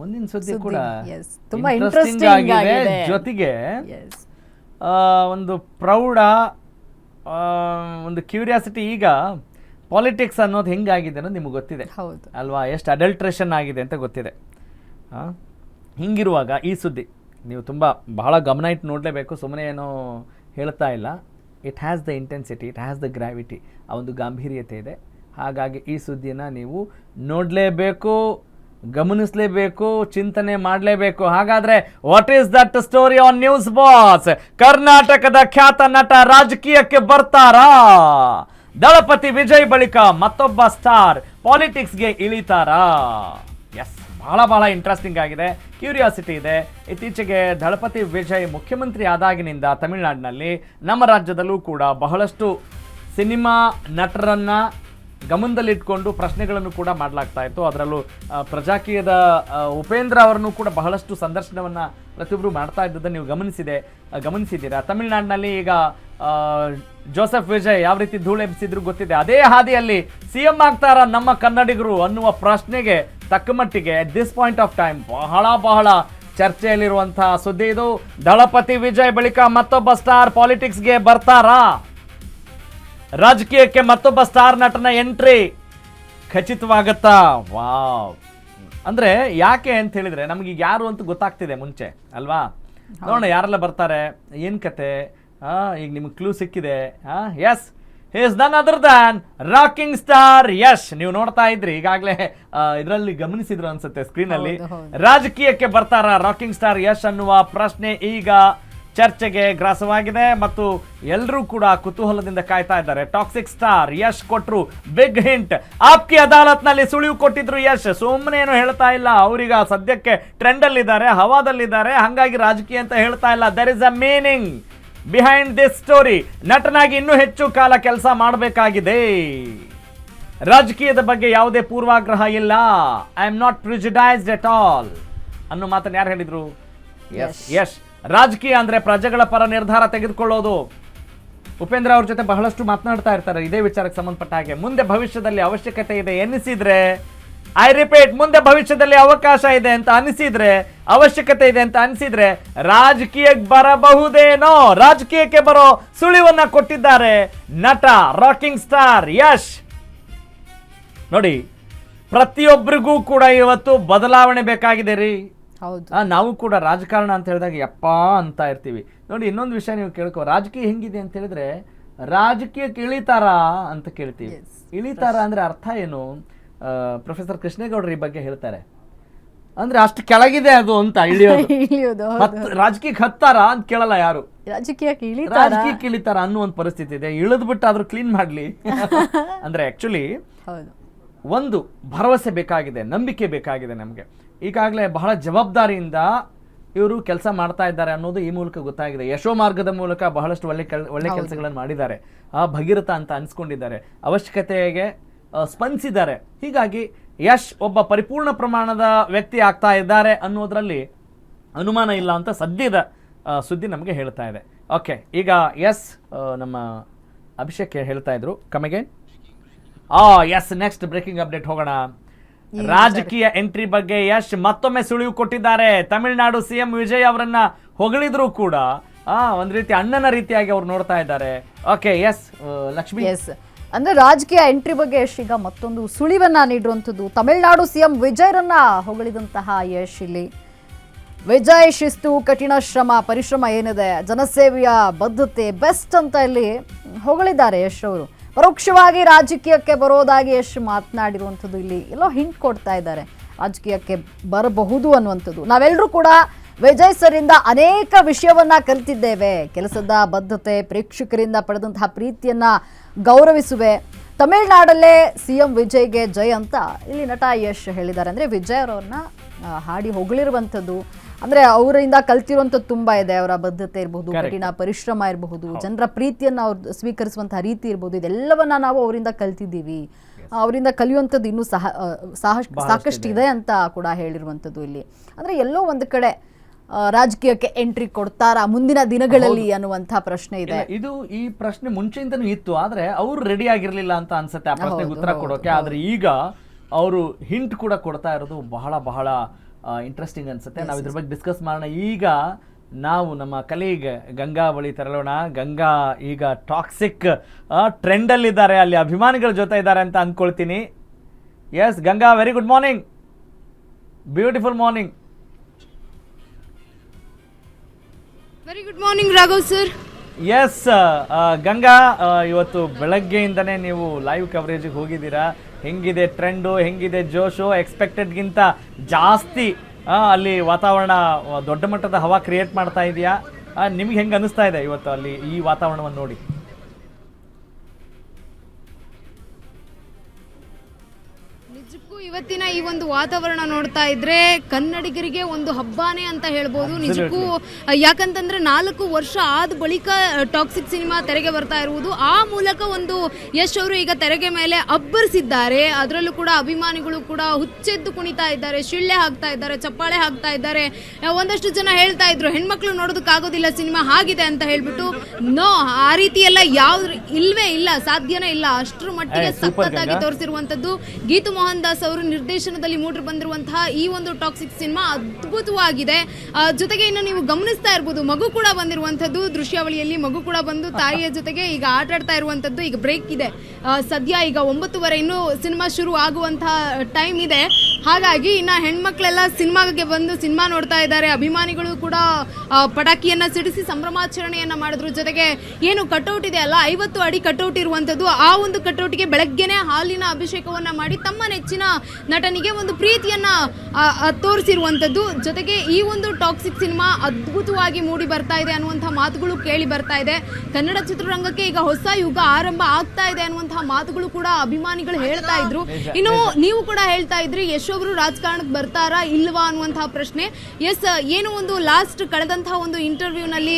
ಮುಂದಿನ ಸುದ್ದಿ ಕೂಡ ತುಂಬಾ ಇಂಟ್ರೆಸ್ಟಿಂಗ್ ಆಗಿದೆ. ಜೊತೆಗೆ ಒಂದು ಪ್ರೌಢ ಒಂದು ಕ್ಯೂರಿಯಾಸಿಟಿ. ಈಗ ಪಾಲಿಟಿಕ್ಸ್ ಅನ್ನೋದು ಹೆಂಗಾಗಿದೆ ಅನ್ನೋದು ನಿಮ್ಗೆ ಗೊತ್ತಿದೆ ಅಲ್ವಾ, ಎಷ್ಟು ಅಡಲ್ಟ್ರೇಷನ್ ಆಗಿದೆ ಅಂತ ಗೊತ್ತಿದೆ. ಹಿಂಗಿರುವಾಗ ಈ ಸುದ್ದಿ ನೀವು ತುಂಬ ಬಹಳ ಗಮನ ಇಟ್ಟು ನೋಡಲೇಬೇಕು, ಸುಮ್ಮನೆ ಏನೋ ಹೇಳ್ತಾ ಇಲ್ಲ. It has the intensity, it has the gravity, ಆ ಒಂದು ಗಾಂಭೀರ್ಯತೆ ಇದೆ. ಹಾಗಾಗಿ ಈ ಸುದ್ದಿಯನ್ನು ನೀವು ನೋಡಲೇಬೇಕು, ಗಮನಿಸಲೇಬೇಕು, ಚಿಂತನೆ ಮಾಡಲೇಬೇಕು. ಹಾಗಾದ್ರೆ what is that story on news boss? ಕರ್ನಾಟಕದ ಖ್ಯಾತ ನಟ ರಾಜಕೀಯಕ್ಕೆ ಬರ್ತಾರಾ? ದಳಪತಿ ವಿಜಯ್ ಬಳಿಕ ಮತ್ತೊಬ್ಬ ಸ್ಟಾರ್ ಪಾಲಿಟಿಕ್ಸ್ಗೆ ಇಳಿತಾರಾ? ಎಸ್, ಬಹಳ ಇಂಟ್ರೆಸ್ಟಿಂಗ್ ಆಗಿದೆ, ಕ್ಯೂರಿಯಾಸಿಟಿ ಇದೆ. ಇತ್ತೀಚೆಗೆ ದಳಪತಿ ವಿಜಯ್ ಮುಖ್ಯಮಂತ್ರಿ ಆದಾಗಿನಿಂದ ತಮಿಳುನಾಡಿನಲ್ಲಿ, ನಮ್ಮ ರಾಜ್ಯದಲ್ಲೂ ಕೂಡ ಬಹಳಷ್ಟು ಸಿನಿಮಾ ನಟರನ್ನ ಗಮನದಲ್ಲಿಟ್ಕೊಂಡು ಪ್ರಶ್ನೆಗಳನ್ನು ಕೂಡ ಮಾಡಲಾಗ್ತಾ ಇತ್ತು. ಅದರಲ್ಲೂ ಪ್ರಜಾಕೀಯದ ಉಪೇಂದ್ರ ಅವರನ್ನು ಕೂಡ ಬಹಳಷ್ಟು ಸಂದರ್ಶನವನ್ನು ಪ್ರತಿಯೊಬ್ಬರು ಮಾಡ್ತಾ ಇದ್ದದ್ದನ್ನು ನೀವು ಗಮನಿಸಿದ್ದೀರಾ. ತಮಿಳುನಾಡಿನಲ್ಲಿ ಈಗ ಜೋಸೆಫ್ ವಿಜಯ್ ಯಾವ ರೀತಿ ಧೂಳೆಬ್ಬಿಸಿದ್ರು ಗೊತ್ತಿದೆ. ಅದೇ ಹಾದಿಯಲ್ಲಿ CM ಆಗ್ತಾರ ನಮ್ಮ ಕನ್ನಡಿಗರು ಅನ್ನುವ ಪ್ರಶ್ನೆಗೆ ತಕ್ಕ ಮಟ್ಟಿಗೆ at this point of time ಬಹಳ ಚರ್ಚೆಯಲ್ಲಿರುವಂತಹ ಸುದ್ದಿ ಇದು. ದಳಪತಿ ವಿಜಯ್ ಬಳಿಕ ಮತ್ತೊಬ್ಬ ಸ್ಟಾರ್ ಪಾಲಿಟಿಕ್ಸ್ಗೆ ಬರ್ತಾರಾ? ರಾಜಕೀಯಕ್ಕೆ ಮತ್ತೊಬ್ಬ ಸ್ಟಾರ್ ನಟನ ಎಂಟ್ರಿ ಖಚಿತವಾಗತ್ತಾ? ವಾವ್! ಅಂದ್ರೆ ಯಾಕೆ ಅಂತ ಹೇಳಿದ್ರೆ ನಮಗೆ ಯಾರು ಅಂತ ಗೊತ್ತಾಗ್ತಿದೆ ಮುಂಚೆ ಅಲ್ವಾ. ನೋಡೋಣ ಯಾರೆಲ್ಲ ಬರ್ತಾರೆ, ಏನ್ ಕತೆ. ಈಗ ನಿಮ್ಗೆ ಕ್ಲೂ ಸಿಕ್ಕಿದೆ. Yes, he is none other than rocking star Yash. ನೀವು ನೋಡ್ತಾ ಇದ್ರಿ ಈಗಾಗಲೇ, ಇದರಲ್ಲಿ ಗಮನಿಸಿದ್ರು ಅನ್ಸುತ್ತೆ ಸ್ಕ್ರೀನಲ್ಲಿ. ರಾಜಕೀಯಕ್ಕೆ ಬರ್ತಾರ ರಾಕಿಂಗ್ ಸ್ಟಾರ್ ಯಶ್ ಅನ್ನುವ ಪ್ರಶ್ನೆ ಈಗ ಚರ್ಚೆಗೆ ಗ್ರಾಸವಾಗಿದೆ ಮತ್ತು ಎಲ್ಲರೂ ಕೂಡ ಕುತೂಹಲದಿಂದ ಕಾಯ್ತಾ ಇದ್ದಾರೆ. ಟಾಕ್ಸಿಕ್ ಸ್ಟಾರ್ ಯಶ್ ಕೊಟ್ರು ಬಿಗ್ ಹಿಂಟ್. ಆಪ್ಕಿ ಅದಾಲತ್ನಲ್ಲಿ ಸುಳಿವು ಕೊಟ್ಟಿದ್ರು ಯಶ್. ಸುಮ್ಮನೆ ಏನು ಹೇಳ್ತಾ ಇಲ್ಲ, ಅವರೀಗ ಸದ್ಯಕ್ಕೆ ಟ್ರೆಂಡ್ ಅಲ್ಲಿದ್ದಾರೆ, ಹವಾದಲ್ಲಿದ್ದಾರೆ, ಹಾಗಾಗಿ ರಾಜಕೀಯ ಅಂತ ಹೇಳ್ತಾ ಇಲ್ಲ. There is a meaning behind this story. ನಟನಾಗಿ ಇನ್ನೂ ಹೆಚ್ಚು ಕಾಲ ಕೆಲಸ ಮಾಡಬೇಕಾಗಿದೆ. ರಾಜಕೀಯದ ಬಗ್ಗೆ ಯಾವುದೇ ಪೂರ್ವಾಗ್ರಹ ಇಲ್ಲ. I am not prejudiced at all ಅನ್ನೋ ಮಾತನ್ನು ಯಾರು ಹೇಳಿದ್ರು? ಯಶ್. ರಾಜಕೀಯ ಅಂದ್ರೆ ಪ್ರಜೆಗಳ ಪರ ನಿರ್ಧಾರ ತೆಗೆದುಕೊಳ್ಳೋದು. ಉಪೇಂದ್ರ ಅವ್ರ ಜೊತೆ ಬಹಳಷ್ಟು ಮಾತನಾಡ್ತಾ ಇರ್ತಾರೆ ಇದೇ ವಿಚಾರಕ್ಕೆ ಸಂಬಂಧಪಟ್ಟ ಹಾಗೆ. ಮುಂದೆ ಭವಿಷ್ಯದಲ್ಲಿ ಅವಶ್ಯಕತೆ ಇದೆ ಎನಿಸಿದ್ರೆ, ಐ ರಿಪೀಟ್, ಮುಂದೆ ಭವಿಷ್ಯದಲ್ಲಿ ಅವಕಾಶ ಇದೆ ಅಂತ ಅನಿಸಿದ್ರೆ, ಅವಶ್ಯಕತೆ ಇದೆ ಅಂತ ಅನಿಸಿದ್ರೆ ರಾಜಕೀಯಕ್ಕೆ ಬರಬಹುದೇನೋ. ರಾಜಕೀಯಕ್ಕೆ ಬರೋ ಸುಳಿವನ್ನ ಕೊಟ್ಟಿದ್ದಾರೆ ನಟ ರಾಕಿಂಗ್ ಸ್ಟಾರ್ ಯಶ್. ನೋಡಿ, ಪ್ರತಿಯೊಬ್ಬರಿಗೂ ಕೂಡ ಇವತ್ತು ಬದಲಾವಣೆ ಬೇಕಾಗಿದೆ ರೀ. ನಾವು ಕೂಡ ರಾಜಕಾರಣ ಅಂತ ಹೇಳಿದಾಗ ಯಪ್ಪ ಅಂತ ಇರ್ತೀವಿ. ನೋಡಿ, ಇನ್ನೊಂದು ವಿಷಯ ನೀವು ಕೇಳ್ಕೊ, ರಾಜಕೀಯ ಹೆಂಗಿದೆ ಅಂತ ಹೇಳಿದ್ರೆ ರಾಜಕೀಯಕ್ಕೆ ಇಳಿತಾರ ಅಂತ ಕೇಳ್ತೀವಿ. ಇಳಿತಾರ ಅಂದ್ರೆ ಅರ್ಥ ಏನು? ಪ್ರೊಫೆಸರ್ ಕೃಷ್ಣೇಗೌಡರು ಈ ಬಗ್ಗೆ ಹೇಳ್ತಾರೆ. ಅಂದ್ರೆ ಅಷ್ಟು ಕೆಳಗಿದೆ ಅದು ಅಂತ ಇಳಿಯೋದು. ರಾಜಕೀಯಕ್ಕೆ ಹತ್ತಾರ ಅಂತ ಕೇಳಲ್ಲ ಯಾರು. ರಾಜಕೀಯಕ್ಕೆ ಇಳಿತಾರ ಅನ್ನೋ ಒಂದು ಪರಿಸ್ಥಿತಿ ಇದೆ. ಇಳಿದ್ ಬಿಟ್ಟು ಆದ್ರೂ ಕ್ಲೀನ್ ಮಾಡ್ಲಿ ಅಂದ್ರೆ ಆಕ್ಚುಲಿ ಒಂದು ಭರವಸೆ ಬೇಕಾಗಿದೆ, ನಂಬಿಕೆ ಬೇಕಾಗಿದೆ ನಮಗೆ. ಈಗಾಗಲೇ ಬಹಳ ಜವಾಬ್ದಾರಿಯಿಂದ ಇವರು ಕೆಲಸ ಮಾಡ್ತಾ ಇದ್ದಾರೆ ಅನ್ನೋದು ಈ ಮೂಲಕ ಗೊತ್ತಾಗಿದೆ. ಯಶೋ ಮಾರ್ಗದ ಮೂಲಕ ಬಹಳಷ್ಟು ಒಳ್ಳೆ ಕೆಲಸಗಳನ್ನು ಮಾಡಿದ್ದಾರೆ. ಭಗೀರಥ ಅಂತ ಅನ್ಸ್ಕೊಂಡಿದ್ದಾರೆ, ಅವಶ್ಯಕತೆಗೆ ಸ್ಪಂದಿಸಿದ್ದಾರೆ. ಹೀಗಾಗಿ ಯಶ್ ಒಬ್ಬ ಪರಿಪೂರ್ಣ ಪ್ರಮಾಣದ ವ್ಯಕ್ತಿ ಆಗ್ತಾ ಇದ್ದಾರೆ ಅನ್ನೋದ್ರಲ್ಲಿ ಅನುಮಾನ ಇಲ್ಲ ಅಂತ ಸದ್ಯದ ಸುದ್ದಿ ನಮಗೆ ಹೇಳ್ತಾ ಇದೆ. ಓಕೆ, ಈಗ ಎಸ್ ನಮ್ಮ ಅಭಿಷೇಕ್ ಹೇಳ್ತಾ ಇದ್ರು ಕಮೆಗೆ. ಎಸ್, ನೆಕ್ಸ್ಟ್ ಬ್ರೇಕಿಂಗ್ ಅಪ್ಡೇಟ್ ಹೋಗೋಣ. ರಾಜಕೀಯ ಎಂಟ್ರಿ ಬಗ್ಗೆ ಯಶ್ ಮತ್ತೊಮ್ಮೆ ಸುಳಿವು ಕೊಟ್ಟಿದ್ದಾರೆ. ತಮಿಳುನಾಡು CM ವಿಜಯ್ ಅವರನ್ನ ಹೊಗಳಿದ್ರು ಕೂಡ ಒಂದ್ ರೀತಿ ಅಣ್ಣನ ರೀತಿಯಾಗಿ ಅವ್ರು ನೋಡ್ತಾ ಇದ್ದಾರೆ. Okay, S Lakshmi. ಎಸ್, ಅಂದ್ರೆ ರಾಜಕೀಯ ಎಂಟ್ರಿ ಬಗ್ಗೆ ಯಶ್ ಈಗ ಮತ್ತೊಂದು ಸುಳಿವನ್ನ ನೀಡಿರುವಂಥದ್ದು. ತಮಿಳುನಾಡು CM ವಿಜಯ್ರನ್ನ ಹೊಗಳಿದಂತಹ ಯಶ್ ಇಲ್ಲಿ ವಿಜಯ್ ಶಿಸ್ತು, ಕಠಿಣ ಪರಿಶ್ರಮ ಏನಿದೆ, ಜನಸೇವೆಯ ಬದ್ಧತೆ ಬೆಸ್ಟ್ ಅಂತ ಇಲ್ಲಿ ಹೊಗಳಿದ್ದಾರೆ ಯಶ್ ಅವರು. ಪರೋಕ್ಷವಾಗಿ ರಾಜಕೀಯಕ್ಕೆ ಬರೋದಾಗಿ ಯಶ್ ಮಾತನಾಡಿರುವಂಥದ್ದು ಇಲ್ಲಿ ಎಲ್ಲೋ ಹಿಂಟ್ ಕೊಡ್ತಾ ಇದ್ದಾರೆ, ರಾಜಕೀಯಕ್ಕೆ ಬರಬಹುದು ಅನ್ನುವಂಥದ್ದು. ನಾವೆಲ್ಲರೂ ಕೂಡ ವಿಜಯ್ ಸರಿಂದ ಅನೇಕ ವಿಷಯವನ್ನ ಕಲಿತಿದ್ದೇವೆ. ಕೆಲಸದ ಬದ್ಧತೆ, ಪ್ರೇಕ್ಷಕರಿಂದ ಪಡೆದಂತಹ ಪ್ರೀತಿಯನ್ನ ಗೌರವಿಸುವೆ. ತಮಿಳುನಾಡಲ್ಲೇ CM ವಿಜಯ್ಗೆ ಜೈ ಅಂತ ಇಲ್ಲಿ ನಟ ಯಶ್ ಹೇಳಿದ್ದಾರೆ. ಅಂದರೆ ವಿಜಯ್ ಅವರನ್ನ ಹಾಡಿ ಹೊಗಳಿರುವಂಥದ್ದು. ಅಂದರೆ ಅವರಿಂದ ಕಲ್ತಿರುವಂಥದ್ದು ತುಂಬ ಇದೆ. ಅವರ ಬದ್ಧತೆ ಇರಬಹುದು, ಕಠಿಣ ಪರಿಶ್ರಮ ಇರಬಹುದು, ಜನರ ಪ್ರೀತಿಯನ್ನು ಅವ್ರು ಸ್ವೀಕರಿಸುವಂತಹ ರೀತಿ ಇರ್ಬೋದು, ಇದೆಲ್ಲವನ್ನ ನಾವು ಅವರಿಂದ ಕಲ್ತಿದ್ದೀವಿ. ಅವರಿಂದ ಕಲಿಯುವಂಥದ್ದು ಇನ್ನೂ ಸಾಕಷ್ಟು ಇದೆ ಅಂತ ಕೂಡ ಹೇಳಿರುವಂಥದ್ದು ಇಲ್ಲಿ. ಅಂದರೆ ಎಲ್ಲೋ ಒಂದು ಕಡೆ ರಾಜಕೀಯಕ್ಕೆ ಎಂಟ್ರಿ ಕೊಡ್ತಾರಾ ಮುಂದಿನ ದಿನಗಳಲ್ಲಿ ಅನ್ನುವಂಥ ಪ್ರಶ್ನೆ ಇದೆ. ಇದು ಈ ಪ್ರಶ್ನೆ ಮುಂಚೆಯಿಂದನೂ ಇತ್ತು, ಆದ್ರೆ ಅವ್ರು ರೆಡಿ ಆಗಿರ್ಲಿಲ್ಲ ಅಂತ ಅನ್ಸುತ್ತೆ ಆ ಪ್ರಶ್ನೆಗೆ ಉತ್ತರ ಕೊಡೋಕೆ. ಆದ್ರೆ ಈಗ ಅವರು ಹಿಂಟ್ ಕೂಡ ಕೊಡ್ತಾ ಇರೋದು ಬಹಳ ಇಂಟ್ರೆಸ್ಟಿಂಗ್ ಅನ್ಸುತ್ತೆ. ನಾವು ಇದ್ರ ಬಗ್ಗೆ ಡಿಸ್ಕಸ್ ಮಾಡೋಣ. ಈಗ ನಾವು ನಮ್ಮ ಕಲೀಗ್ ಗಂಗಾ ಬಳಿ ತೆರಳೋಣ. ಗಂಗಾ ಈಗ ಟಾಕ್ಸಿಕ್ ಟ್ರೆಂಡಲ್ಲಿದ್ದಾರೆ, ಅಲ್ಲಿ ಅಭಿಮಾನಿಗಳ ಜೊತೆ ಇದ್ದಾರೆ ಅಂತ ಅಂದ್ಕೊಳ್ತೀನಿ. Yes Ganga, very good morning, beautiful morning. Very good morning Raghav sir. Yes Ganga, ಇವತ್ತು ಬೆಳಗ್ಗೆಯಿಂದನೇ ನೀವು ಲೈವ್ ಕವರೇಜಿಗೆ ಹೋಗಿದ್ದೀರಾ. ಹೆಂಗಿದೆ ಟ್ರೆಂಡು, ಹೆಂಗಿದೆ ಜೋಶು? ಎಕ್ಸ್ಪೆಕ್ಟೆಡ್ಗಿಂತ ಜಾಸ್ತಿ ಅಲ್ಲಿ ವಾತಾವರಣ ದೊಡ್ಡ ಮಟ್ಟದ ಹವಾ ಕ್ರಿಯೇಟ್ ಮಾಡ್ತಾ ಇದೆಯಾ? ನಿಮ್ಗೆ ಹೆಂಗೆ ಅನಿಸ್ತಾ ಇದೆ ಇವತ್ತು ಅಲ್ಲಿ ಈ ವಾತಾವರಣವನ್ನು ನೋಡಿ? ನಿಜಕ್ಕೂ ಇವತ್ತಿನ ಈ ಒಂದು ವಾತಾವರಣ ನೋಡ್ತಾ ಇದ್ರೆ ಕನ್ನಡಿಗರಿಗೆ ಒಂದು ಹಬ್ಬಾನೇ ಅಂತ ಹೇಳ್ಬೋದು. ನಿಜಕ್ಕೂ ಯಾಕಂತಂದ್ರೆ 4 ವರ್ಷ ಆದ ಬಳಿಕ ಟಾಕ್ಸಿಕ್ ಸಿನಿಮಾ ತೆರೆಗೆ ಬರ್ತಾ ಇರುವುದು. ಆ ಮೂಲಕ ಒಂದು ಯಶ್ ಅವರು ಈಗ ತೆರೆಗೆ ಮೇಲೆ ಅಬ್ಬರಿಸಿದ್ದಾರೆ. ಅದರಲ್ಲೂ ಕೂಡ ಅಭಿಮಾನಿಗಳು ಕೂಡ ಹುಚ್ಚೆದ್ದು ಕುಣಿತಾ ಇದ್ದಾರೆ, ಶಿಳ್ಳೆ ಹಾಕ್ತಾ ಇದ್ದಾರೆ, ಚಪ್ಪಾಳೆ ಹಾಕ್ತಾ ಇದ್ದಾರೆ. ಒಂದಷ್ಟು ಜನ ಹೇಳ್ತಾ ಇದ್ರು ಹೆಣ್ಮಕ್ಳು ನೋಡೋದಕ್ಕಾಗೋದಿಲ್ಲ ಸಿನಿಮಾ ಹಾಗಿದೆ ಅಂತ ಹೇಳ್ಬಿಟ್ಟು. ನೋ, ಆ ರೀತಿ ಎಲ್ಲ ಯಾವ್ದು ಇಲ್ವೇ ಇಲ್ಲ, ಸಾಧ್ಯನೇ ಇಲ್ಲ. ಅಷ್ಟರ ಮಟ್ಟಿಗೆ ಸಖತ್ತಾಗಿ ತೋರಿಸಿರುವಂತದ್ದು ಗೀತು ಮೋಹನ್ ದಾಸ್ ಅವರು ನಿರ್ದೇಶನದಲ್ಲಿ ಮೂಡಿ ಬಂದಿರುವಂತಹ ಈ ಒಂದು ಟಾಕ್ಸಿಕ್ ಸಿನಿಮಾ ಅದ್ಭುತವಾಗಿದೆ. ಜೊತೆಗೆ ಇನ್ನು ನೀವು ಗಮನಿಸ್ತಾ ಇರ್ಬೋದು, ಮಗು ಕೂಡ ಬಂದಿರುವಂತದ್ದು ದೃಶ್ಯಾವಳಿಯಲ್ಲಿ. ಮಗು ಕೂಡ ಬಂದು ತಾಯಿಯ ಜೊತೆಗೆ ಈಗ ಆಟ ಆಡ್ತಾ ಇರುವಂತದ್ದು. ಈಗ ಬ್ರೇಕ್ ಇದೆ ಸದ್ಯ, ಈಗ 9:30 ಇನ್ನೂ ಸಿನಿಮಾ ಶುರು ಆಗುವಂತಹ ಟೈಮ್ ಇದೆ. ಹಾಗಾಗಿ ಇನ್ನ ಹೆಣ್ಮಕ್ಳೆಲ್ಲ ಸಿನಿಮಾಗೆ ಬಂದು ಸಿನಿಮಾ ನೋಡ್ತಾ ಇದ್ದಾರೆ. ಅಭಿಮಾನಿಗಳು ಕೂಡ ಪಟಾಕಿಯನ್ನ ಸಿಡಿಸಿ ಸಂಭ್ರಮಾಚರಣೆಯನ್ನ ಮಾಡಿದ್ರು. ಜೊತೆಗೆ ಏನು ಕಟೌಟ್ ಇದೆ ಅಲ್ಲ, 50 ಅಡಿ ಕಟೌಟ್ ಇರುವಂತದ್ದು. ಆ ಒಂದು ಕಟೌಟ್ಗೆ ಬೆಳಗ್ಗೆನೆ ಹಾಲಿನ ಅಭಿಷೇಕವನ್ನ ಮಾಡಿ ತಮ್ಮ ನೆಚ್ಚಿನ ನಟನಿಗೆ ಒಂದು ಪ್ರೀತಿಯನ್ನ ತೋರಿಸಿರುವಂತದ್ದು. ಜೊತೆಗೆ ಈ ಒಂದು ಟಾಕ್ಸಿಕ್ ಸಿನಿಮಾ ಅದ್ಭುತವಾಗಿ ಮೂಡಿ ಬರ್ತಾ ಇದೆ ಅನ್ನುವಂತಹ ಮಾತುಗಳು ಕೇಳಿ ಬರ್ತಾ ಇದೆ. ಕನ್ನಡ ಚಿತ್ರರಂಗಕ್ಕೆ ಈಗ ಹೊಸ ಯುಗ ಆರಂಭ ಆಗ್ತಾ ಇದೆ ಅನ್ನುವಂತಹ ಮಾತುಗಳು ಕೂಡ ಅಭಿಮಾನಿಗಳು ಹೇಳ್ತಾ ಇದ್ರು. ಇನ್ನು ನೀವು ಕೂಡ ಹೇಳ್ತಾ ಇದ್ರಿ ಯಶ್ ಅವರು ರಾಜಕಾರಣಕ್ಕೆ ಬರ್ತಾರಾ ಇಲ್ವಾ ಅನ್ನುವಂತಹ ಪ್ರಶ್ನೆ. ಎಸ್, ಏನು ಒಂದು ಲಾಸ್ಟ್ ಕಳೆದಂತಹ ಒಂದು ಇಂಟರ್ವ್ಯೂ ನಲ್ಲಿ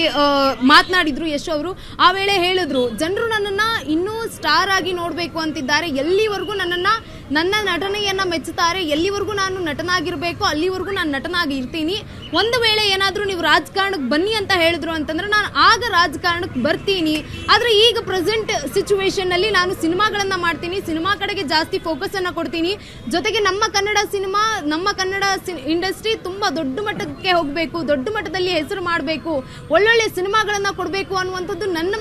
ಮಾತನಾಡಿದ್ರು ಯಶ್ ಅವರು. ಆ ವೇಳೆ ಹೇಳಿದ್ರು, ಜನರು ನನ್ನನ್ನ ಇನ್ನೂ ಸ್ಟಾರ್ ಆಗಿ ನೋಡ್ಬೇಕು ಅಂತಿದ್ದಾರೆ, ಎಲ್ಲಿವರೆಗೂ ನನ್ನ ನಟನೆಯನ್ನ ಮೆಚ್ಚುತ್ತಾರೆ, ಎಲ್ಲಿವರೆಗೂ ನಾನು ನಟನಾಗಿರ್ಬೇಕು ಅಲ್ಲಿವರೆಗೂ ನಾನು ನಟನಾಗಿ ಇರ್ತೀನಿ. ಒಂದು ವೇಳೆ ಏನಾದ್ರೂ ನೀವು ರಾಜಕಾರಣಕ್ಕೆ ಬನ್ನಿ ಅಂತ ಹೇಳಿದ್ರು ಅಂತಂದ್ರೆ ನಾನು ಆಗ ರಾಜಕಾರಣಕ್ಕೆ ಬರ್ತೀನಿ. ಆದ್ರೆ ಈಗ ಪ್ರೆಸೆಂಟ್ ಸಿಚುವೇಶನ್ ನಲ್ಲಿ ನಾನು ಸಿನಿಮಾಗಳನ್ನ ಮಾಡ್ತೀನಿ, ಸಿನಿಮಾ ಕಡೆಗೆ ಜಾಸ್ತಿ ಫೋಕಸ್ ಅನ್ನ ಕೊಡ್ತೀನಿ. ಜೊತೆಗೆ ನಮ್ಮ ಕನ್ನಡ ಸಿನಿಮಾ, ನಮ್ಮ ಕನ್ನಡ ಇಂಡಸ್ಟ್ರಿ ತುಂಬಾ ದೊಡ್ಡ ಮಟ್ಟಕ್ಕೆ ಹೋಗ್ಬೇಕು, ದೊಡ್ಡ ಮಟ್ಟದಲ್ಲಿ ಹೆಸರು ಮಾಡಬೇಕು, ಒಳ್ಳೊಳ್ಳೆ ಸಿನಿಮಾಗಳನ್ನ ಕೊಡಬೇಕು ಅನ್ನುವಂಥದ್ದು ನನ್ನ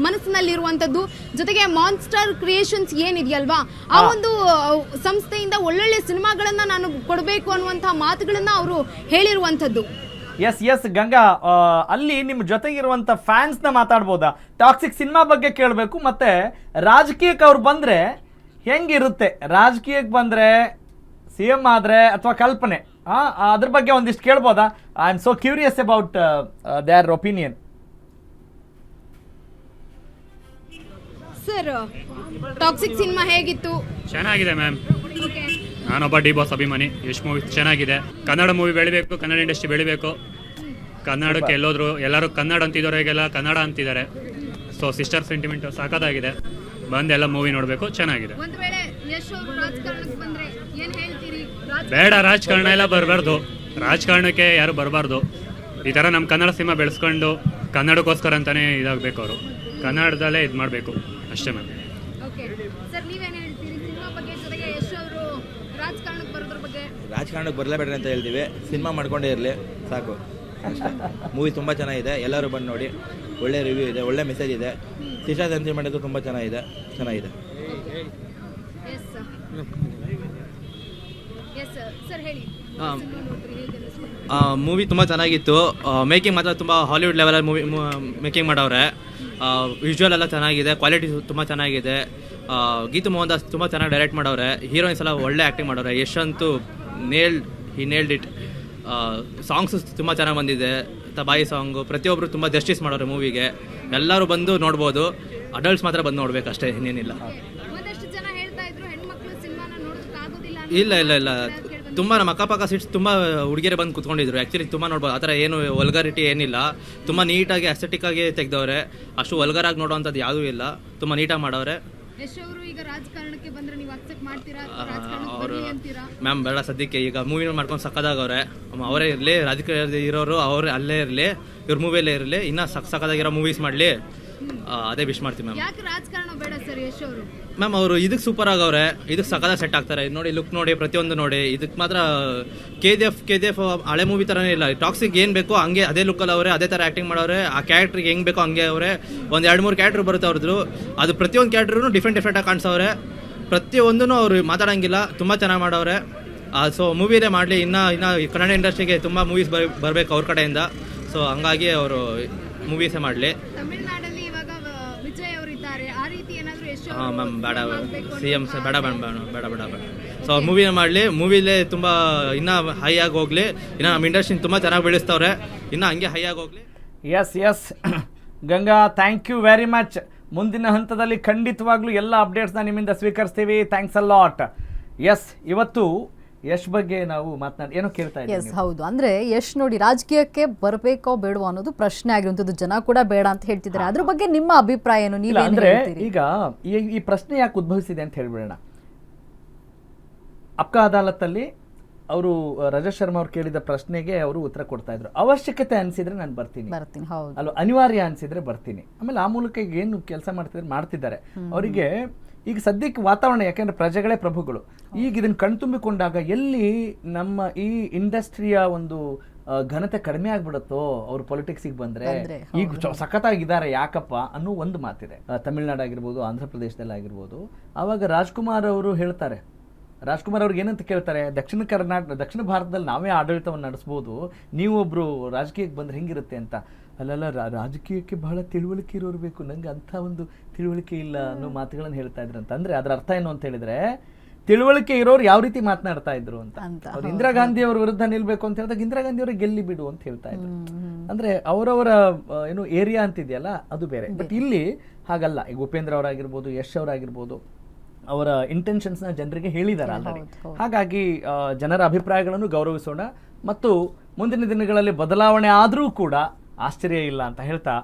ಮನಸ್ಸಿನಲ್ಲಿ ಇರುವಂತದ್ದು. ಜೊತೆಗೆ ಮಾನ್ಸ್ಟರ್ ಕ್ರಿಯೇಷನ್ಸ್ ಏನಿದೆಯಲ್ವಾ, ಆ ಒಂದು ಸಂಸ್ಥೆಯಿಂದ ಒಳ್ಳೊಳ್ಳೆ ಸಿನಿಮಾಗಳನ್ನ ನಾನು ಕೊಡಬೇಕು ಅನ್ನುವಂತಹ ಮಾತುಗಳನ್ನ ಅವರು ಹೇಳಿರುವಂತದ್ದು. ಎಸ್ ಗಂಗಾ, ಅಲ್ಲಿ ನಿಮ್ಮ ಜೊತೆಗಿರುವಂತ ಫ್ಯಾನ್ಸ್ ನ ಮಾತಾಡ್ಬೋದಾ? ಟಾಕ್ಸಿಕ್ ಸಿನಿಮಾ ಬಗ್ಗೆ ಕೇಳಬೇಕು. ಮತ್ತೆ ರಾಜಕೀಯಕ್ಕೆ ಅವ್ರು ಬಂದ್ರೆ ಹೆಂಗಿರುತ್ತೆ? ರಾಜಕೀಯಕ್ಕೆ ಬಂದ್ರೆ CM ಆದ್ರೆ ಅಥವಾ ಕಲ್ಪನೆ, ಅದ್ರ ಬಗ್ಗೆ ಒಂದಿಷ್ಟು ಕೇಳ್ಬೋದಾ? I am so curious about their opinion. Sir, Toxic cinema ಹೇಗಿತ್ತು? ಚೆನ್ನಾಗಿದೆ ಮ್ಯಾಮ್. ನಾನೊಬ್ಬ ಡಿ ಬಾಸ್ ಅಭಿಮಾನಿ. ಯಶ್ ಮೂವಿ ಚೆನ್ನಾಗಿದೆ. ಕನ್ನಡ ಮೂವಿ ಬೆಳಿಬೇಕು, ಕನ್ನಡ ಇಂಡಸ್ಟ್ರಿ ಬೆಳಿಬೇಕು. ಕನ್ನಡಕ್ಕೆ ಎಲ್ಲರೂ ಕನ್ನಡ ಅಂತಿದ್ದವರಿಗೆಲ್ಲ ಕನ್ನಡ ಅಂತಿದ್ದಾರೆ. ಸೊ ಸಿಸ್ಟರ್ ಸೆಂಟಿಮೆಂಟ್ ಸಾಕಾಗಿದೆ. ಬಂದೆಲ್ಲ ಮೂವಿ ನೋಡಬೇಕು, ಚೆನ್ನಾಗಿದೆ. ಒಂದು ವೇಳೆ ಯಶ್ ಅವರು ರಾಜಕಾರಣಕ್ಕೆ ಬಂದ್ರೆ ಏನ್ ಹೇಳ್ತೀರಿ? ಬೇಡ, ರಾಜಕಾರಣ ಎಲ್ಲ ಬರಬಾರ್ದು. ರಾಜಕಾರಣಕ್ಕೆ ಯಾರು ಬರಬಾರ್ದು. ಈ ಥರ ನಮ್ಮ ಕನ್ನಡ ಸಿನಿಮಾ ಬೆಳೆಸ್ಕೊಂಡು ಕನ್ನಡಕ್ಕೋಸ್ಕರ ಅಂತಾನೆ ಇದಾಗಬೇಕು. ಅವರು ಕನ್ನಡದಲ್ಲೇ ಇದು ಮಾಡಬೇಕು ಅಷ್ಟೇ ಮ್ಯಾಮ್. ಓಕೆ ಸರ್, ನೀವೇನು ಹೇಳ್ತೀರಿ ಸಿನಿಮಾ ಬಗ್ಗೆ? ಜೊತೆಗೆ ಯಶ್ ಅವರು ರಾಜಕಾರಣಕ್ಕೆ ಬರೋದ್ರ ಬಗ್ಗೆ? ರಾಜಕಾರಣಕ್ಕೆ ಬರಲೇಬೇಡ್ರಿ ಅಂತ ಹೇಳ್ತೀವಿ. ಸಿನಿಮಾ ಮಾಡ್ಕೊಂಡೇ ಇರಲಿ ಸಾಕು ಅಷ್ಟೇ. ಮೂವಿ ತುಂಬ ಚೆನ್ನಾಗಿದೆ, ಎಲ್ಲರೂ ಬಂದು ನೋಡಿ. ಒಳ್ಳೆ ರಿವ್ಯೂ ಇದೆ, ಒಳ್ಳೆ ಮೆಸೇಜ್ ಇದೆ. ಸಿಸ್ಟರ್ ಸೆಂಟಿಮೆಂಟ್ ತುಂಬ ಚೆನ್ನಾಗಿದೆ. ಸರ್ ಹೇಳಿ. ಮೂವಿ ತುಂಬ ಚೆನ್ನಾಗಿತ್ತು. ಮೇಕಿಂಗ್ ಮಾತ್ರ ತುಂಬ ಹಾಲಿವುಡ್ ಲೆವೆಲಲ್ಲಿ ಮೂವಿ ಮೇಕಿಂಗ್ ಮಾಡವ್ರೆ. ವಿಜುವಲ್ ಎಲ್ಲ ಚೆನ್ನಾಗಿದೆ, ಕ್ವಾಲಿಟಿ ತುಂಬ ಚೆನ್ನಾಗಿದೆ. ಗೀತು ಮೋಹನ್ ದಾಸ್ ತುಂಬ ಚೆನ್ನಾಗಿ ಡೈರೆಕ್ಟ್ ಮಾಡವ್ರೆ. ಹೀರೋಯಿನ್ಸ್ ಎಲ್ಲ ಒಳ್ಳೆ ಆ್ಯಕ್ಟಿಂಗ್ ಮಾಡವ್ರೆ. ಯಶ್ ಅಂತೂ ನೇಲ್ಡ್ ಇಟ್. ಸಾಂಗ್ಸ್ ತುಂಬ ಚೆನ್ನಾಗಿ ಬಂದಿದೆ. ಬಾಯಿ ಸಾಂಗು ಪ್ರತಿಯೊಬ್ಬರು ತುಂಬ ಜಸ್ಟಿಸ್ ಮಾಡೋರು ಮೂವಿಗೆ. ಎಲ್ಲರೂ ಬಂದು ನೋಡ್ಬೋದು. ಅಡಲ್ಟ್ಸ್ ಮಾತ್ರ ಬಂದು ನೋಡ್ಬೇಕು ಅಷ್ಟೇ, ಇನ್ನೇನಿಲ್ಲ. ಇಲ್ಲ ತುಂಬ ನಮ್ಮ ಅಕ್ಕಪಕ್ಕ ಸೀಟ್ಸ್ ತುಂಬ ಹುಡುಗಿಯರೇ ಬಂದು ಕುತ್ಕೊಂಡಿದ್ರು. ಆ್ಯಕ್ಚುಲಿ ತುಂಬ ನೋಡ್ಬೋದು. ಆ ಥರ ಏನು ವಲ್ಗಾರಿಟಿ ಏನಿಲ್ಲ. ತುಂಬ ನೀಟಾಗಿ ಅಸ್ಥೆಟಿಕ್ ಆಗಿ ತೆಗೆದವ್ರೆ. ಅಷ್ಟು ವಲ್ಗರಾಗಿ ನೋಡೋವಂಥದ್ದು ಯಾವುದೂ ಇಲ್ಲ. ತುಂಬ ನೀಟಾಗಿ ಮಾಡವ್ರೆ. ಅವರು ಮ್ಯಾಮ್ ಬೇಡ ಸದ್ಯಕ್ಕೆ. ಈಗ ಮೂವಿ ಮಾಡ್ಕೊಂಡು ಸಕ್ಕದಾಗವ್ರೆ. ಅವರೇ ಇರಲಿ, ರಾಜಕೀಯ ಇರೋರು ಅವರೇ ಅಲ್ಲೇ ಇರಲಿ, ಇವ್ರ ಮೂವಿಯಲ್ಲೇ ಇರಲಿ. ಇನ್ನೂ ಸಕ್ಕದಾಗಿರೋ ಮೂವೀಸ್ ಮಾಡಲಿ, ಅದೇ ವಿಶ್ ಮಾಡ್ತೀವಿ ಮ್ಯಾಮ್. ಸರ್ ಯಶ್ ಅವರು? ಮ್ಯಾಮ್ ಅವರು ಇದಕ್ಕೆ ಸೂಪರ್ ಆಗವ್ರೆ, ಇದಕ್ಕೆ ಸಕಲ ಸೆಟ್ ಆಗ್ತಾರೆ. ಇದು ನೋಡಿ, ಲುಕ್ ನೋಡಿ, ಪ್ರತಿಯೊಂದು ನೋಡಿ. ಇದಕ್ಕೆ ಮಾತ್ರ KGF ಹಳೆ ಮೂವಿ ಥರನೇ ಇಲ್ಲ. ಟಾಕ್ಸಿಕ್ ಏನು ಬೇಕೋ ಹಂಗೆ ಅದೇ ಲುಕ್ಕಲ್ಲಿ ಅವರೇ, ಅದೇ ಥರ ಆ್ಯಕ್ಟಿಂಗ್ ಮಾಡೋರೆ. ಆ ಕ್ಯಾರೆಕ್ಟ್ರಿಗೆ ಹೆಂಗೆ ಬೇಕೋ ಹಂಗೆ ಅವರೇ. ಒಂದು 2-3 ಕ್ಯಾರೆಕ್ಟ್ರ್ ಬರುತ್ತೆ ಅವ್ರದ್ದು. ಅದು ಪ್ರತಿಯೊಂದು ಕ್ಯಾರೆಕ್ಟ್ರೂ ಡಿಫ್ರೆಂಟಾಗಿ ಕಾಣಿಸವ್ರೆ. ಪ್ರತಿಯೊಂದೂ ಅವರು ಮಾತಾಡೋಂಗಿಲ್ಲ, ತುಂಬ ಚೆನ್ನಾಗಿ ಮಾಡವ್ರೆ. ಸೊ ಮೂವಿನೇ ಮಾಡಲಿ, ಇನ್ನು ಕನ್ನಡ ಇಂಡಸ್ಟ್ರಿಗೆ ತುಂಬ ಮೂವೀಸ್ ಬರಬೇಕು ಅವ್ರ ಕಡೆಯಿಂದ. ಸೊ ಹಂಗಾಗಿ ಅವರು ಮೂವೀಸೇ ಮಾಡಲಿ. ತಮಿಳ್ನಾಡಲ್ಲಿ ಇವಾಗ ವಿಜಯ್ ಅವರು ಇದ್ದಾರೆ, ಆ ರೀತಿ ಏನಾದರೂ ಯಶ್ ಹಾಂ ಮ್ಯಾಮ್, ಬೇಡ CM ಬೇಡ. ಸೊ ಮೂವಿನ ಮಾಡಲಿ, ಮೂವಿಲೇ ತುಂಬ ಇನ್ನೂ ಹೈ ಆಗಿ ಹೋಗಲಿ. ಇನ್ನು ನಮ್ಮ ಇಂಡಸ್ಟ್ರಿನ ತುಂಬ ಚೆನ್ನಾಗಿ ಬೆಳೆಸ್ತವ್ರೆ, ಇನ್ನು ಹಂಗೆ ಹೈ ಆಗಿ ಹೋಗಲಿ. Yes Ganga, thank you very much. ಮುಂದಿನ ಹಂತದಲ್ಲಿ ಖಂಡಿತವಾಗ್ಲೂ ಎಲ್ಲ ಅಪ್ಡೇಟ್ಸ್ನ ನಿಮ್ಮಿಂದ ಸ್ವೀಕರಿಸ್ತೀವಿ. Thanks a lot. ಎಸ್, ಇವತ್ತು ಯಶ್ ಬಗ್ಗೆ ನಾವು ಏನೋ ಕೇಳ್ತಾ ಎಸ್ ಇದ್ದೀವಿ. ಹೌದು, ಅಂದ್ರೆ ಯಶ್ ನೋಡಿ ರಾಜಕೀಯಕ್ಕೆ ಬರಬೇಕೋ ಬೇಡವೋ ಅನ್ನೋದು ಪ್ರಶ್ನೆ ಆಗಿರುವಂಥದ್ದು. ಜನ ಕೂಡ ಬೇಡ ಅಂತ ಹೇಳ್ತಿದ್ದಾರೆ. ಅದ್ರ ಬಗ್ಗೆ ನಿಮ್ಮ ಅಭಿಪ್ರಾಯ ಏನು? ಇಲ್ಲ, ನೀವೇನು ಅಂದ್ರೆ ಹೇಳ್ತೀರಿ? ಈಗ ಈ ಪ್ರಶ್ನೆ ಯಾಕೆ ಉದ್ಭವಿಸಿದೆ ಅಂತ ಹೇಳ್ಬಿಡೋಣ. ಅಪ್ಕಾ ಅದಾಲತ್ತಲ್ಲಿ ಅವರು ರಜತ್ ಶರ್ಮಾ ಅವ್ರು ಕೇಳಿದ ಪ್ರಶ್ನೆಗೆ ಅವರು ಉತ್ತರ ಕೊಡ್ತಾ ಇದ್ರು. ಅವಶ್ಯಕತೆ ಅನ್ಸಿದ್ರೆ ನಾನು ಬರ್ತೀನಿ, ಹೌದು. ಅಲ್ವಾ, ಅನಿವಾರ್ಯ ಅನ್ಸಿದ್ರೆ ಬರ್ತೀನಿ. ಆಮೇಲೆ ಆ ಮೂಲಕ ಈಗ ಏನು ಕೆಲಸ ಮಾಡ್ತಿದ್ದಾರೆ ಅವರಿಗೆ. ಈಗ ಸದ್ಯಕ್ಕೆ ವಾತಾವರಣ, ಯಾಕೆಂದ್ರೆ ಪ್ರಜೆಗಳೇ ಪ್ರಭುಗಳು. ಈಗ ಇದನ್ನ ಕಣ್ತುಂಬಿಕೊಂಡಾಗ ಎಲ್ಲಿ ನಮ್ಮ ಈ ಇಂಡಸ್ಟ್ರಿಯ ಒಂದು ಘನತೆ ಕಡಿಮೆ ಆಗ್ಬಿಡುತ್ತೋ ಅವ್ರು ಪೊಲಿಟಿಕ್ಸಿಗೆ ಬಂದ್ರೆ. ಈಗ ಸಖತ್ತಾಗಿದ್ದಾರೆ ಯಾಕಪ್ಪ ಅನ್ನೋ ಒಂದು ಮಾತಿದೆ. ತಮಿಳ್ನಾಡು ಆಗಿರ್ಬೋದು, ಆಂಧ್ರ ಪ್ರದೇಶದಲ್ಲಿ ಆಗಿರ್ಬೋದು. ಆವಾಗ ರಾಜ್ಕುಮಾರ್ ಅವರು ಹೇಳ್ತಾರೆ, ರಾಜ್ಕುಮಾರ್ ಅವ್ರಿಗೆ ಏನಂತ ಕೇಳ್ತಾರೆ, ದಕ್ಷಿಣ ಭಾರತದಲ್ಲಿ ನಾವೇ ಆಡಳಿತವನ್ನು ನಡೆಸ್ಬೋದು, ನೀವೊಬ್ರು ರಾಜಕೀಯಕ್ಕೆ ಬಂದ್ರೆ ಹೆಂಗಿರುತ್ತೆ ಅಂತ. ಅಲ್ಲಲ್ಲ, ರಾಜಕೀಯಕ್ಕೆ ಬಹಳ ತಿಳುವಳಿಕೆ ಇರೋರು ಬೇಕು, ನಂಗೆ ಅಂಥ ಒಂದು ತಿಳುವಳಿಕೆ ಇಲ್ಲ ಅನ್ನೋ ಮಾತುಗಳನ್ನು ಹೇಳ್ತಾ ಇದ್ರಂತ. ಅಂದ್ರೆ ಅದರ ಅರ್ಥ ಏನು ಅಂತ ಹೇಳಿದ್ರೆ, ತಿಳುವಳಿಕೆ ಇರೋರು ಯಾವ ರೀತಿ ಮಾತನಾಡ್ತಾ ಇದ್ರು ಅಂತ. ಅವ್ರು ಇಂದಿರಾ ಗಾಂಧಿ ಅವ್ರ ವಿರುದ್ಧ ನಿಲ್ಬೇಕು ಅಂತ ಹೇಳಿದಾಗ ಇಂದಿರಾ ಗಾಂಧಿ ಅವ್ರಿಗೆ ಗೆಲ್ಲಿ ಬಿಡು ಅಂತ ಹೇಳ್ತಾ ಇದ್ರು. ಅಂದ್ರೆ ಅವರವರ ಏನು ಏರಿಯಾ ಅಂತಿದೆಯಲ್ಲ ಅದು ಬೇರೆ. ಬಟ್ ಇಲ್ಲಿ ಹಾಗಲ್ಲ. ಈಗ ಉಪೇಂದ್ರ ಅವರಾಗಿರ್ಬೋದು, ಯಶ್ ಅವರಾಗಿರ್ಬೋದು, ಅವರ ಇಂಟೆನ್ಷನ್ಸ್ನ ಜನರಿಗೆ ಹೇಳಿದ್ದಾರೆ ಆಲ್ರೆಡಿ. ಹಾಗಾಗಿ ಜನರ ಅಭಿಪ್ರಾಯಗಳನ್ನು ಗೌರವಿಸೋಣ ಮತ್ತು ಮುಂದಿನ ದಿನಗಳಲ್ಲಿ ಬದಲಾವಣೆ ಆದರೂ ಕೂಡ ಆಶ್ಚರ್ಯ ಇಲ್ಲ ಅಂತ ಹೇಳ್ತಾ